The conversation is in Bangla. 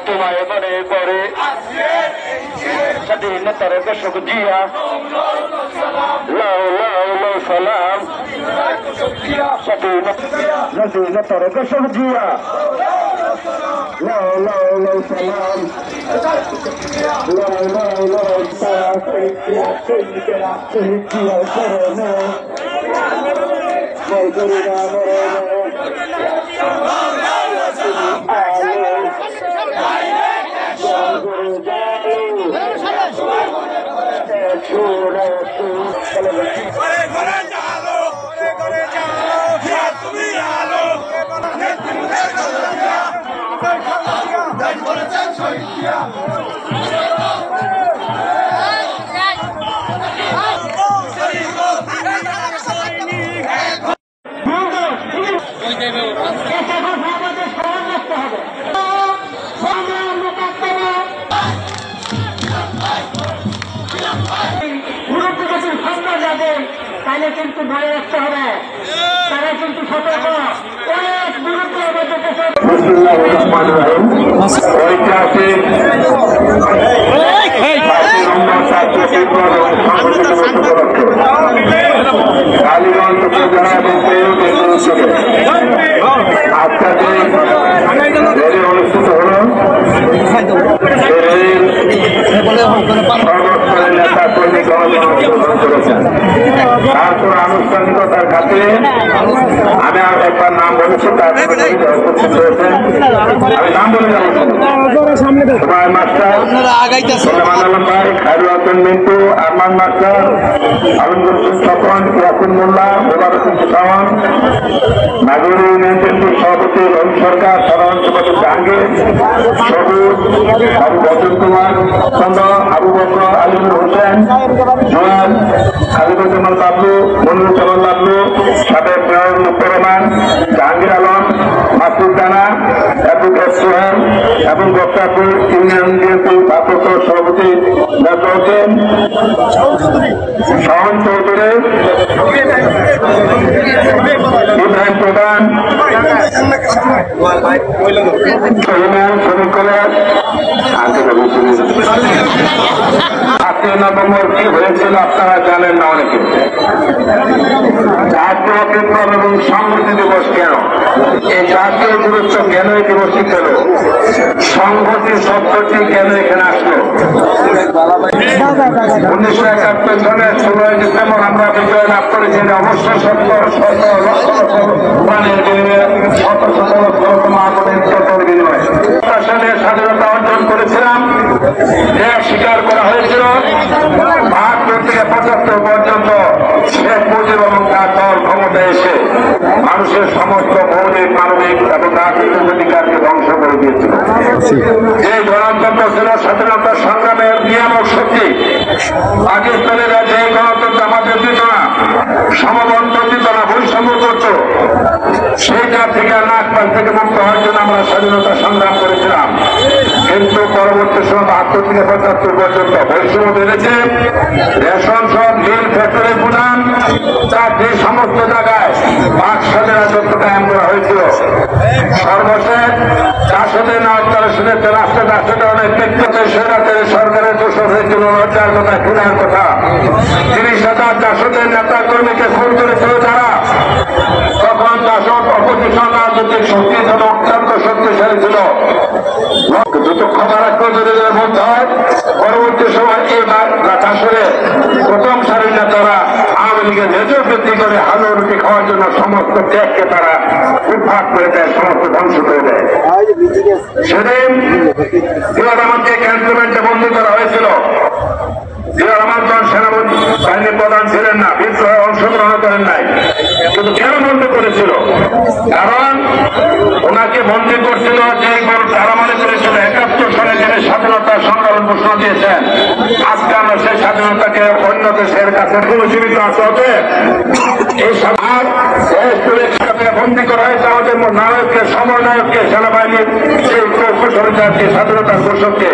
তোমায় মনে করে স্বাধীনতার দশক জিয়া লাও লাও লাও সালাম স্বাধীনতার দশক জিয়া লাও লাও লাও সালাম লাও লাও লাও তাহলে কিন্তু ধরে রাখতে হবে, তারা কিন্তু সতর্ক অনেক বিরুদ্ধে অনুষ্ঠিত হল নেতা কর্মী করেছেন। তারপর আনুষ্ঠানিকতার খাতে আমি আর একবার নাম বলেছি, উপস্থিত হয়েছেন। আমি নাম বলে যাবো মাস্টার, আলম ভাই, খায়রুল হাসান মিন্টু, আরমান মাস্টার, আলমদুল তপন, ইয়াসিন মোল্লা, মোবারক হোসেন শাওন, নাগরী ইউনিয়ন বিএনপির সভাপতি রবি সরকার, সাধারণ সম্পাদক জাহাঙ্গীর, সবুজ, আবু বসন্ত কুমার চন্দ্র, আবু বকর, আলিমুল হোসেন, জোয়াল, খালিদুজ্জামান বাবলু, মনিরুল জামান বাবলু, সাবেক মেয়র মুক্ত রহমান, জাহাঙ্গীর আলম, মাসুদ রানা, অ্যাডভোকেট সোহেল এবং বক্তাপুর ইউনিয়ন বিএনপি ভারপ্রাপ্ত সভাপতি নাজর হোসেন, শাওন চৌধুরী, ইব্রাহিম প্রধান, ইউনিয়ন শ্রমিক কলেজ। আজকে নভেম্বর কি হয়েছিল আপনারা জানেন না অনেকে। অটোয়া বিপ্লব এবং সংহতি দিবস কেন, এই জাতীয় গুরুত্ব কেন এই দিবসটি পেল, সংহতি শব্দটি কেন এখানে আসলো? 1971 সালের 16 ডিসেম্বর আমরা বিজয় লাভ করেছি। অবশ্য শত শত লক্ষ লক্ষ প্রাণের বিনিময়ে, শত শত লক্ষ লক্ষ মানবের বিনিময়ে সালে স্বাধীনতা অর্জন করেছিলাম। স্বীকার করা হয়েছিল ৭২ থেকে ৭৫ পর্যন্ত শেখ মুজিব এবং তার দল ক্ষমতায় এসে মানুষের সমস্ত মৌলিক মানবিক এবং রাজনৈতিক অধিকারকে ধ্বংস করে দিয়েছিল। যে গণতন্ত্র ছিল স্বাধীনতা সংগ্রামের নিয়ামক শক্তি, পাকিস্তানিরা যে গণতন্ত্র আমাদের দিত না, সমবন্টন দিত না, বৈষম্য করত, সেইটা থেকে নাকপাল থেকে মুক্ত হওয়ার জন্য আমরা স্বাধীনতা সংগ্রাম করেছিলাম। কিন্তু পরবর্তী সময় ৭২ থেকে ৭৫ পর্যন্ত বৈষম্য বেড়েছে। রেশন সব মিল ফ্যাক্টরি প্রধান তার যে সমস্ত জায়গায় বাকশালের রাজত্ব কায়েম করা হয়েছিল। সর্বশেষ ৪০০ না ১৩০০ রাষ্ট্রের রাষ্ট্রের অনেক ব্যক্তিগত সরকারের দোষর হয়েছিল, লজ্জার কথা, খুনের কথা। ৩০,০০০ জাসদের নেতা কর্মীকে খুন করেছিল যারা, তখন জাসদ অপোজিশন রাজনৈতিক শক্তি ছিল, অত্যন্ত শক্তিশালী ছিল। দ্রুত ক্ষমা রাখতে বলতে হয়। পরবর্তী সময় এই জাসরে প্রথম সারির নেতারা আওয়ামী লীগের নেতৃত্ব বৃদ্ধি করে হালু রুটি খাওয়ার জন্য সমস্ত ত্যাগকে তারা উৎপাত করে দেয়, সমস্ত ধ্বংস করে দেয়। সেদিন জিয়া রহমানকে ক্যান্টনমেন্টে বন্দী করা হয়েছিল। জিয়া রহমান তখন সেনাবাহিনী প্রধান ছিলেন না, বিদ্রোহে অংশগ্রহণ করেন নাই। কিন্তু কেন বন্দী করেছিল? কারণ ওনাকে বন্দী করছিল যে তারা মনে করেছিল ৭১ সালে যিনি স্বাধীনতা সংগ্রামের ঘোষণা দিয়েছেন, আজকে আমরা সেই স্বাধীনতাকে অন্য দেশের কাছে পুনর্জীবিত আছে হবে। এই সভার বন্দী করা হয়েছে আমাদের নায়ককে, সমন্বয়ককে, সেনাবাহিনীর সেই কৌশল স্বাধীনতার ঘোষককে।